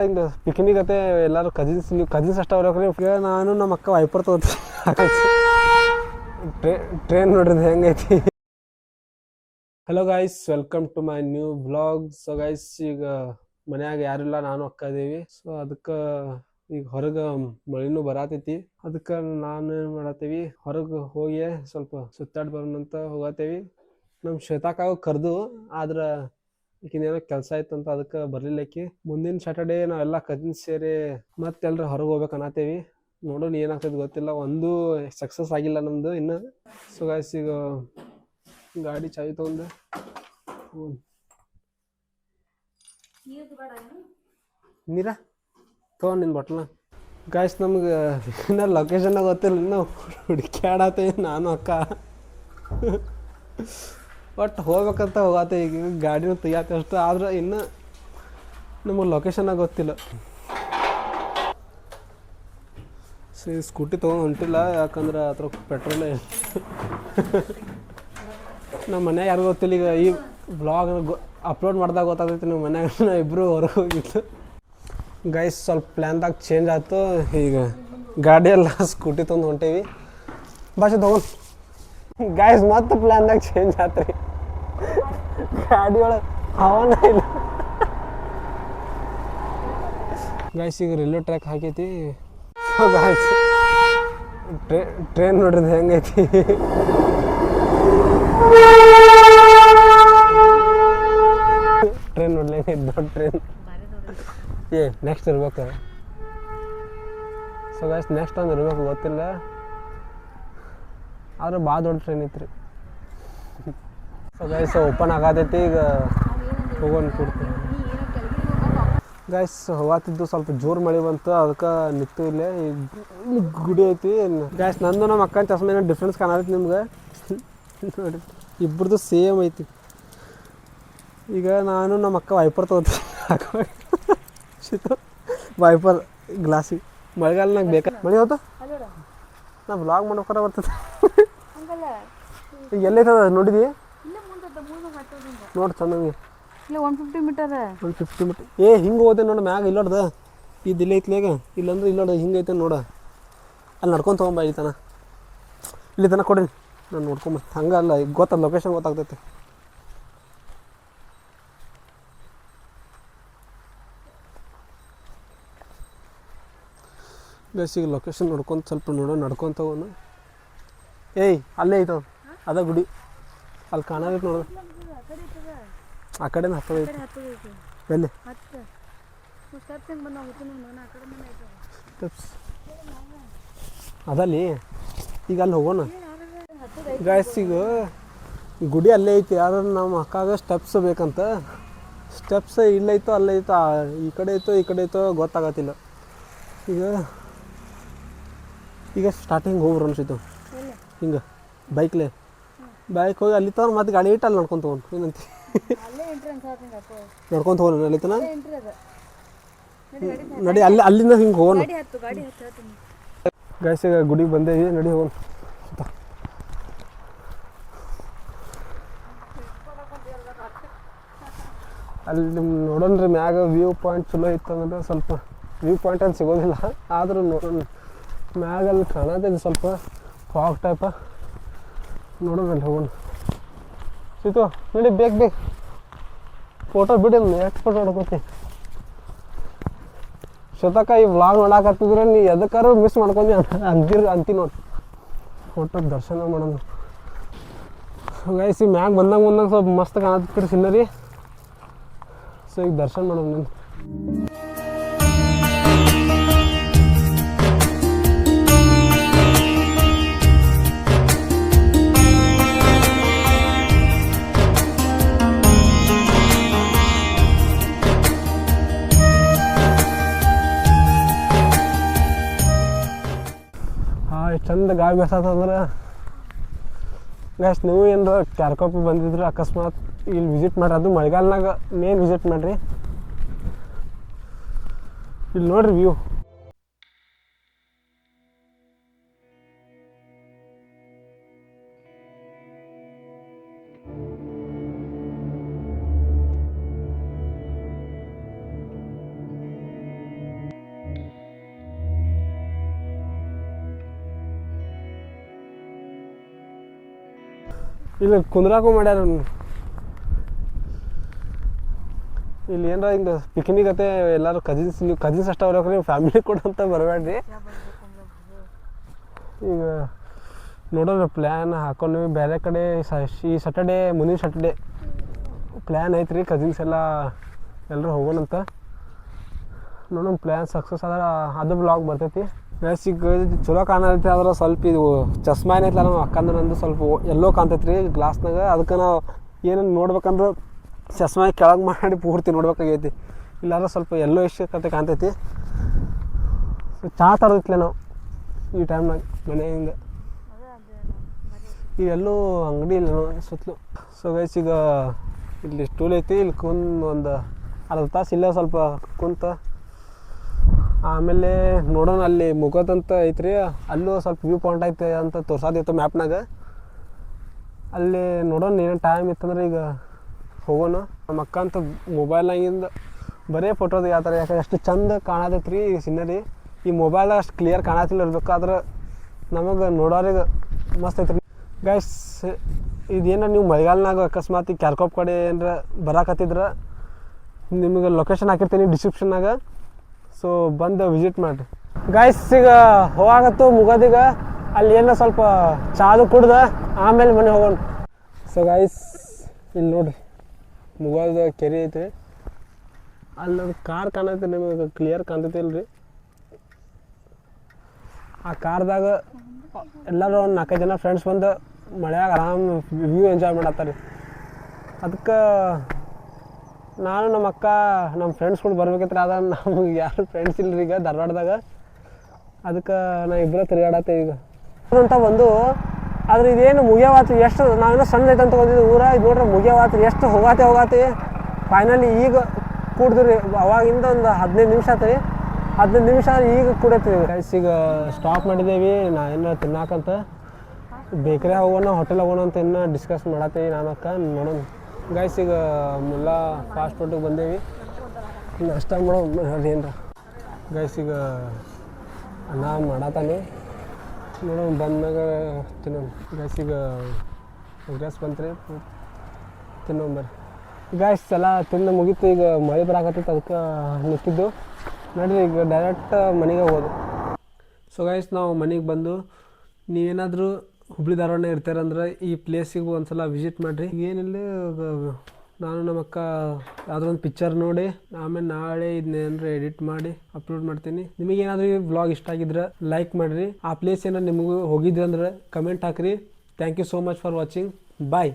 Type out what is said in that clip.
ಹಿಂಗೆ ಪಿಕ್ನಿಕ್ ಅತ್ತೆ ಎಲ್ಲರೂ ಕಜಿನ್ಸ್ ಅಷ್ಟೇ ಅವ್ರಕ್ರಿ. ಈಗ ನಾನು ನಮ್ಮ ಅಕ್ಕ ವೈಪರ್ ತಗೋತೀವಿ. ಟ್ರೈನ್ ನೋಡ್ರಿ ಹೆಂಗೈತಿ. Hello guys, welcome to my new vlog. So guys, ಈಗ ಮನ್ಯಾಗ ಯಾರಿಲ್ಲ, ನಾನು ಅಕ್ಕ ಇದೀವಿ. ಸೊ ಅದಕ್ಕೆ ಈಗ ಹೊರಗೆ ಮಳಿನೂ ಬರತೈತಿ. ಅದಕ್ಕೆ ನಾನು ಏನು ಮಾಡತ್ತೀವಿ, ಹೊರಗೆ ಹೋಗಿ ಸ್ವಲ್ಪ ಸುತ್ತಾಡಿ ಬರೋಣಂತ ಹೋಗತ್ತೇವಿ. ನಮ್ಮ ಶ್ವೇತಾಕಾಗ ಕರೆದು, ಆದ್ರೆ ಈಗಿನೇನೋ ಕೆಲಸ ಆಯ್ತಂತ ಅದಕ್ಕೆ ಬರ್ಲಿಲ್ಲಕ್ಕಿ. ಮುಂದಿನ ಸ್ಯಾಟರ್ಡೇ ನಾವೆಲ್ಲ ಕಜಿನ್ಸ್ ಸೇರಿ ಮತ್ತೆಲ್ಲರೂ ಹೊರಗೆ ಹೋಗ್ಬೇಕು ಅನ್ನತ್ತೇವಿ. ನೋಡೋಣ ಏನಾಗ್ತದೆ ಗೊತ್ತಿಲ್ಲ, ಒಂದು ಸಕ್ಸಸ್ ಆಗಿಲ್ಲ ನಮ್ದು ಇನ್ನು. ಸೊ ಗೈಸ್, ಈಗ ಗಾಡಿ ಚಾವಿ ತಗೊಂಡು ನೀರ ತಗೊಂಡು ನಿನ್ನ ಬಟ್ಲ. ಗಾಯ್ಸ್, ನಮ್ಗೆ ಇನ್ನ ಲೊಕೇಶನ್ ಗೊತ್ತಿಲ್ಲ, ಇನ್ನು ಹುಡುಕ್ಯಾಡತ್ತೇವಿ ನಾನು ಅಕ್ಕ. ಬಟ್ ಹೋಗ್ಬೇಕಂತ ಹೋಗತ್ತೆ. ಈಗ ಗಾಡಿನೂ ತೆಗಿಯತ್ತೆ ಅಷ್ಟು, ಆದ್ರೆ ಇನ್ನು ನಮಗೆ ಲೊಕೇಶನ್ನಾಗ ಗೊತ್ತಿಲ್ಲ. ಸೊ ಸ್ಕೂಟಿ ತೊಗೊಂಡು ಹೊಂಟಿಲ್ಲ, ಯಾಕಂದ್ರೆ ಅದ್ರ ಪೆಟ್ರೋಲೇ ನಮ್ಮ ಮನ್ಯಾಗ ಯಾರಿಗೂ ಗೊತ್ತಿಲ್ಲ. ಈಗ ಈ ಬ್ಲಾಗ್ ಅಪ್ಲೋಡ್ ಮಾಡಿದಾಗ ಗೊತ್ತಾಗ್ತೈತಿ ನಮ್ಮ ಮನ್ಯಾಗ ಇಬ್ಬರು ಹೊರಗೆ ಹೋಗಿತ್ತು. ಗೈಸ್, ಸ್ವಲ್ಪ ಪ್ಲ್ಯಾನ್ದಾಗ ಚೇಂಜ್ ಆಯ್ತು. ಈಗ ಗಾಡಿ ಎಲ್ಲ ಸ್ಕೂಟಿ ತೊಗೊಂಡು ಹೊಂಟೇವಿ. ಭಾಷೆ ತೊಗೊಂಡು ಗೈಸ್, ಮತ್ತೆ ಪ್ಲ್ಯಾನ್ದಾಗ ಚೇಂಜ್ ಆಯ್ತು ರೀ. ಗಾಡಿ ಒಳಗೆ ಹವಾನ ಇಲ್ಲ. ಗೈಸ್, ಈಗ ರೈಲ್ವೆ ಟ್ರ್ಯಾಕ್ ಹಾಕೈತಿ. ಗೈಸ್, ಟ್ರೈನ್ ನೋಡ್ರಿ ಹೆಂಗೈತಿ. ಟ್ರೈನ್ ನೋಡ್ಲಿ ಹೆಂಗೈತಿ, ದೊಡ್ಡ ಟ್ರೈನ್. ನೆಕ್ಸ್ಟ್ ಇರ್ಬೇಕು. ಸೊ ಗೈಸ್, ನೆಕ್ಸ್ಟ್ ಒಂದು ಇರ್ಬೇಕು, ಗೊತ್ತಿಲ್ಲ. ಆದ್ರೆ ಭಾಳ ದೊಡ್ಡ ಟ್ರೈನ್ ಐತ್ರಿ. ಸೊ ಗೈಸ್, ಓಪನ್ ಆಗತೈತಿ. ಈಗ ಹೋಗೋಣ ಕೊಡ್ತೀನಿ. ಗೈಸ್, ಹೋಗತ್ತಿದ್ದು ಸ್ವಲ್ಪ ಜೋರು ಮಳೆ ಬಂತು, ಅದಕ್ಕೆ ನಿಂತು ಇಲ್ಲೇ. ಈಗ ಗುಡಿ ಐತಿ. ಗೈಸ್, ನಂದು ನಮ್ಮ ಅಕ್ಕನ ಚಸ್ಮ ಏನೋ ಡಿಫ್ರೆನ್ಸ್ ಕಾಣತೈತಿ ನಿಮ್ಗೆ ನೋಡಿ. ಇಬ್ಬರದು ಸೇಮ್ ಐತಿ. ಈಗ ನಾನು ನಮ್ಮ ಅಕ್ಕ ವೈಪರ್ ತಗೋತೀವಿ. ವೈಪರ್ ಗ್ಲಾಸಿಗೆ ಮಳೆಗಾಲನಾಗ ಬೇಕಾ ಮಳೆ ಹೋದ. ನಾ ಬ್ಲಾಗ್ ಮಾಡೋಕ್ಕಾರ ಬರ್ತದೆ. ಈಗ ಎಲ್ಲೈತದ ನೋಡಿದಿ? ನೋಡಿ ಚೆನ್ನಾಗಿ 150 ಮೀಟರ್. 150 ಮೀಟರ್. ಹಿಂಗೆ ಹೋದೆ ನೋಡಿ ಮ್ಯಾಗ. ಇಲ್ಲೋಡ್ದ ಇದು ಇಲ್ಲ ಐತ್ಲೇಗ. ಇಲ್ಲಂದ್ರೆ ಇಲ್ಲೋಡ ಹಿಂಗೈತೆ ನೋಡ. ಅಲ್ಲಿ ನಡ್ಕೊಂಡು ತೊಗೊಂಬ. ಇಲ್ಲಿ ತನಕ ಕೊಡಿ, ನಾನು ನೋಡ್ಕೊಂಬ. ಹಂಗಲ್ಲ, ಈಗ ಗೊತ್ತದ ಲೊಕೇಶನ್ ಗೊತ್ತಾಗ್ತೈತೆ. ಬೇಸಿಗೆ ಲೊಕೇಶನ್ ನೋಡ್ಕೊಂತ ಸ್ವಲ್ಪ ನಡ್ಕೊಂತ ಹೋಗೋಣ. ಅಲ್ಲೇ ಐತವ, ಅದ ಗುಡಿ ಅಲ್ಲಿ ಕಾಣೋದೈತೆ ನೋಡು. ಆ ಕಡೆನ ಹತ್ತದೈತಿ. ಎಲ್ಲಿ ಅದಲ್ಲಿ ಈಗ ಅಲ್ಲಿ ಹೋಗೋಣ. ಗಾಯ್ಸ್, ಈಗ ಗುಡಿ ಅಲ್ಲೇ ಐತಿ, ಆದ್ರೆ ನಮ್ಮ ಅಕ್ಕಾಗ ಸ್ಟೆಪ್ಸ್ ಬೇಕಂತ. ಸ್ಟೆಪ್ಸ್ ಇಲ್ಲೈತೋ ಅಲ್ಲೈತೋ, ಈ ಕಡೆ ಐತೋ ಗೊತ್ತಾಗತ್ತಿಲ್ಲ. ಈಗ ಸ್ಟಾರ್ಟಿಂಗ್ ಹೋಗ್ರು ಅನ್ಸಿತ್ತು. ಹಿಂಗೆ ಬೈಕ್ ಹೋಗಿ ಅಲ್ಲಿ ತಗೊಂಡು ಮತ್ತೆ ಗಾಡಿ ಇಟ್ಟು ಅಲ್ಲಿ ನಡ್ಕೊಂಡು ತೊಗೊಂಡು ಏನಂತ ನಡ್ಕೊಂಡು ಹೋಗೋಣ. ಅಲ್ಲಿ ತನ ನಡಿ, ಅಲ್ಲಿಂದ ಹಿಂಗೆ ಹೋಗೋಣ. ಗೈಸ್, ಈಗ ಗುಡಿಗೆ ಬಂದೇವಿ, ನಡಿ ಹೋಗೋಣ. ಅಲ್ಲಿ ನೋಡೋಣ್ರಿ ಮ್ಯಾಗ ವ್ಯೂ ಪಾಯಿಂಟ್ ಚಲೋ ಇತ್ತು ಅಂದ್ರೆ. ಸ್ವಲ್ಪ ವ್ಯೂ ಪಾಯಿಂಟ್ ಅಂತ ಸಿಗೋದಿಲ್ಲ, ಆದರೂ ನೋಡೋಣ. ಮ್ಯಾಗಲ್ಲಿ ಕಾಣೋದಿಲ್ಲ, ಸ್ವಲ್ಪ ಫಾಗ್ ಟೈಪ. ನೋಡೋಣ, ಅಲ್ಲಿ ಹೋಗೋಣ. ಸಿತು ನೋಡಿ, ಬೇಕು ಫೋಟೋ ಬಿಡಿ. ಎಷ್ಟು ಫೋಟೋ ಹೊಡ್ಕೋತಿ ಶ್ವೇತಕ್ಕ. ಈ ವ್ಲಾಗ್ ನೋಡಾಕತ್ತಿದ್ರೆ ನೀ ಎದಕ್ಕಾರು ಮಿಸ್ ಮಾಡ್ಕೊಂಡಿ ಅಂತಿ ನೋಡಿ. ಫೋಟೋ ದರ್ಶನ ಮಾಡೋಣ. ಗೈಸ್, ಈ ಮ್ಯಾಗ ಬಂದಂಗೆ ಸ್ವಲ್ಪ ಮಸ್ತ್ ಕಾಣತ್ತಿರಿ ಸಿನ್ನರಿ. ಸೊ ಈಗ ದರ್ಶನ ಮಾಡೋಣ. ನಾನು ಚಂದ ಗಾಳಿ ಬೇಸತ್ತಂದ್ರೆ. ಗೈಸ್, ನೀವು ಏನಾರ ಕ್ಯಾರ್ಕೊಪ್ಪಿ ಬಂದಿದ್ರೆ ಅಕಸ್ಮಾತ್ ಇಲ್ಲಿ ವಿಸಿಟ್ ಮಾಡ್ರಿ. ಅದು ಮಳೆಗಾಲನಾಗ ಮೇನ್ ವಿಸಿಟ್ ಮಾಡಿರಿ. ಇಲ್ಲಿ ನೋಡ್ರಿ ವ್ಯೂ. ಇಲ್ಲಿ ಕುಂದ್ರಾಕು ಮಾಡ್ಯಾರ. ಇಲ್ಲಿ ಏನಾರ ಹಿಂಗೆ ಪಿಕ್ನಿಕ್ ಅತ್ತೆ ಎಲ್ಲರೂ ಕಜಿನ್ಸ್, ನೀವು ಕಜಿನ್ಸ್ ಅಷ್ಟೇ ಬರ್ಬೇಕು, ನೀವು ಫ್ಯಾಮಿಲಿ ಕೂಡ ಅಂತ ಬರಬೇಡ್ರಿ. ಈಗ ನೋಡೋಣ ಪ್ಲ್ಯಾನ್ ಹಾಕೊಂಡು ಬೇರೆ ಕಡೆ ಈ ಸ್ಯಾಟರ್ಡೇ, ಮುಂದಿನ ಸ್ಯಾಟರ್ಡೇ ಪ್ಲ್ಯಾನ್ ಐತ್ರಿ. ಕಜಿನ್ಸ್ ಎಲ್ಲ ಎಲ್ಲರೂ ಹೋಗೋಣಂತ. ನೋಡೋಣ ಪ್ಲ್ಯಾನ್ ಸಕ್ಸಸ್ ಆದ್ರೆ ಅದು ಬ್ಲಾಗ್ ಬರ್ತೈತಿ. ಈಗ ಚಲೋ ಕಾಣತೈತಿ, ಆದ್ರೆ ಸ್ವಲ್ಪ ಇದು ಚಸ್ಮಾ ಏನೈತಲ್ಲ ನಮ್ಮ ಅಕ್ಕಂದ್ರೆ ನಂದು ಸ್ವಲ್ಪ ಎಲ್ಲೋ ಕಾಣ್ತೈತಿ ರೀ ಗ್ಲಾಸ್ನಾಗ. ಅದಕ್ಕೆ ನಾವು ಏನೇನು ನೋಡ್ಬೇಕಂದ್ರೆ ಚಸ್ಮಾ ಕೆಳಗೆ ಮಾಡಿ ಪೂರ್ತಿ ನೋಡ್ಬೇಕಾಗೈತಿ, ಇಲ್ಲಾಂದ್ರೆ ಸ್ವಲ್ಪ ಎಲ್ಲೋ ಎಷ್ಟು ಕಾಣ್ತೈತಿ. ಚಹಾ ತರೋದಿತ್ಲೆ ನಾವು ಈ ಟೈಮ್ನಾಗ ಮನೆಯಿಂದ. ಈಗ ಎಲ್ಲೂ ಅಂಗಡಿ ಇಲ್ಲ ಸುತ್ತಲೂ. ಸೊ ಗೈಸ್ ಈಗ ಇಲ್ಲಿ ಸ್ಟೂಲ್ ಐತಿ, ಇಲ್ಲಿ ಒಂದು ಅರ್ಧ ತಾಸು ಇಲ್ಲೇ ಸ್ವಲ್ಪ ಕುಂತ ಆಮೇಲೆ ನೋಡೋಣ. ಅಲ್ಲಿ ಮುಗೋದಂತ ಐತ್ರಿ, ಅಲ್ಲೂ ಸ್ವಲ್ಪ ವ್ಯೂ ಪಾಯಿಂಟ್ ಐತೆ ಅಂತ ತೋರ್ಸೋದಿತ್ತು ಮ್ಯಾಪ್ನಾಗ. ಅಲ್ಲಿ ನೋಡೋಣ ಏನೇನು ಟೈಮ್ ಇತ್ತಂದ್ರೆ ಈಗ ಹೋಗೋಣ. ನಮ್ಮ ಅಕ್ಕ ಅಂತ ಮೊಬೈಲ್ನಾಗಿಂದ ಬರೀ ಫೋಟೋದು ಯಾವ್ದಾರ, ಯಾಕಂದ್ರೆ ಎಷ್ಟು ಚಂದ ಕಾಣತೈತೆ ರೀ ಈ ಸಿನರಿ. ಈ ಮೊಬೈಲ್ ಅಷ್ಟು ಕ್ಲಿಯರ್ ಕಾಣತಿಲ್ಲ ಇರ್ಬೇಕಾದ್ರೆ ನಮಗೆ ನೋಡೋರಿಗೆ ಮಸ್ತ್ ಐತ್ರಿ ಗೈಸ್. ಇದೇನ ನೀವು ಮಳೆಗಾಲನಾಗ ಅಕಸ್ಮಾತ್ ಈ ಕ್ಯಾರ್ಕೋಪ್ ಕಡೆ ಏನಾರ ಬರಾಕತ್ತಿದ್ರೆ ನಿಮಗೆ ಲೊಕೇಶನ್ ಹಾಕಿರ್ತೀನಿ ಡಿಸ್ಕ್ರಿಪ್ಷನ್ನಾಗ. ಸೊ ಬಂದು ವಿಸಿಟ್ ಮಾಡಿರಿ ಗೈಸ್. ಈಗ ಹೋಗಾಗತ್ತು ಮುಗೋದೀಗ. ಅಲ್ಲಿ ಏನೋ ಸ್ವಲ್ಪ ಚಾದು ಕುಡ್ದ ಆಮೇಲೆ ಮನೆ ಹೋಗೋಣ. ಸೊ ಗೈಸ್ ಇಲ್ಲಿ ನೋಡ್ರಿ ಮುಗೋದ ಕೆರೆ ಐತಿ. ಅಲ್ಲೊಂದು ಕಾರ್ ಕಾಣೈತೆ, ನಿಮಗೆ ಕ್ಲಿಯರ್ ಕಾಣ್ತೈತಿ ಇಲ್ರಿ. ಆ ಕಾರ್ದಾಗ ಎಲ್ಲರೂ ಒಂದು 4-5 ಜನ ಫ್ರೆಂಡ್ಸ್ ಬಂದು ಮಳೆಯಾಗ ಆರಾಮ್ ವ್ಯೂ ಎಂಜಾಯ್ ಮಾಡತ್ತಾರೆ. ಅದಕ್ಕೆ ನಾನು ನಮ್ಮ ಅಕ್ಕ ನಮ್ಮ ಫ್ರೆಂಡ್ಸ್ಗಳು ಬರ್ಬೇಕಿತ್ತು, ಆದ್ರೆ ನಮಗೆ ಯಾರು ಫ್ರೆಂಡ್ಸ್ ಇಲ್ಲರಿ ಈಗ ಧಾರವಾಡದಾಗ. ಅದಕ್ಕೆ ನಾ ಇಬ್ಬರು ತಿರುಗಾಡತ್ತೆ ಈಗ ಅಂತ ಬಂದು. ಆದ್ರೆ ಇದೇನು ಮುಗಿಯವಾತು, ಎಷ್ಟು ನಾವೇನೋ ಸಣ್ಣ ಐತೆ ಅಂತ ಬಂದಿದ್ದು ಊರ. ಇದು ನೋಡ್ರಿ ಮುಗಿಯವಾತು, ಎಷ್ಟು ಹೋಗಾತಿ ಫೈನಲಿ ಈಗ ಕೂಡಿದ್ರಿ. ಅವಾಗಿಂದ ಒಂದು 15 ನಿಮಿಷ ಆಯ್ತು. 15 ನಿಮಿಷ ಈಗ ಕೂಡೈತಿ ಗೈಸ್. ಈಗ ಸ್ಟಾಪ್ ಮಾಡಿದ್ದೇವೆ ನಾ ಏನೋ ತಿನ್ನಾಕಂತ. ಬೇಕ್ರಿ ಹೋಗೋಣ, ಹೋಟೆಲ್ ಹೋಗೋಣ ಅಂತ ಇನ್ನೂ ಡಿಸ್ಕಸ್ ಮಾಡತ್ತೀವಿ ನಾನು ಅಕ್ಕ. ನೋಡೋಣ ಗೈಸ್. ಈಗ ಮುಲ್ಲಾ ಫಾಸ್ಟ್ ಫುಡ್ಗೆ ಬಂದೇವಿ, ನಾಷ್ಟ ಮಾಡೋ ಏನರ ಗೈಸ್. ಈಗ ಅನ್ನ ಮಾಡತ್ತಾನೆ, ನೋಡೋಣ ಬಂದಾಗ ತಿನ್ನೋಣ ಗೈಸ್. ಈಗ ಗ್ಯಾಸ್ ಬಂತ್ರಿ, ತಿನ್ನೋಣ ಬರ್ರಿ ಗೈಸ್. ಎಲ್ಲ ತಿಂದು ಮುಗೀತು, ಈಗ ಮಳೆ ಬರಾಕತ್ತೈತೆ, ಅದಕ್ಕೆ ನಿಂತಿದ್ದು ನೋಡ್ರಿ. ಈಗ ಡೈರೆಕ್ಟ್ ಮನೆಗೆ ಹೋಗೋದು. ಸೊ ಗೈಸ್ ನಾವು ಮನೆಗೆ ಬಂದು, ನೀವೇನಾದರೂ ಹುಬ್ಳಿ ಧಾರವಾಡ ಇರ್ತಾರಂದ್ರೆ ಈ ಪ್ಲೇಸಿಗೆ ಒಂದ್ಸಲ ವಿಸಿಟ್ ಮಾಡಿರಿ. ಏನಿಲ್ಲ ನಾನು ನಮ್ಮ ಅಕ್ಕ ಯಾವುದೋ ಒಂದು ಪಿಕ್ಚರ್ ನೋಡಿ ಆಮೇಲೆ ನಾಳೆ ಇದನ್ನೇನಾದ್ರು ಎಡಿಟ್ ಮಾಡಿ ಅಪ್ಲೋಡ್ ಮಾಡ್ತೀನಿ. ನಿಮಗೇನಾದರೂ ಈ ವ್ಲಾಗ್ ಇಷ್ಟ ಆಗಿದ್ರೆ ಲೈಕ್ ಮಾಡಿರಿ. ಆ ಪ್ಲೇಸ್ ಏನಾದ್ರು ನಿಮಗೂ ಹೋಗಿದ್ರಿ ಅಂದ್ರೆ ಕಮೆಂಟ್ ಹಾಕಿರಿ. Thank you so much for watching. Bye.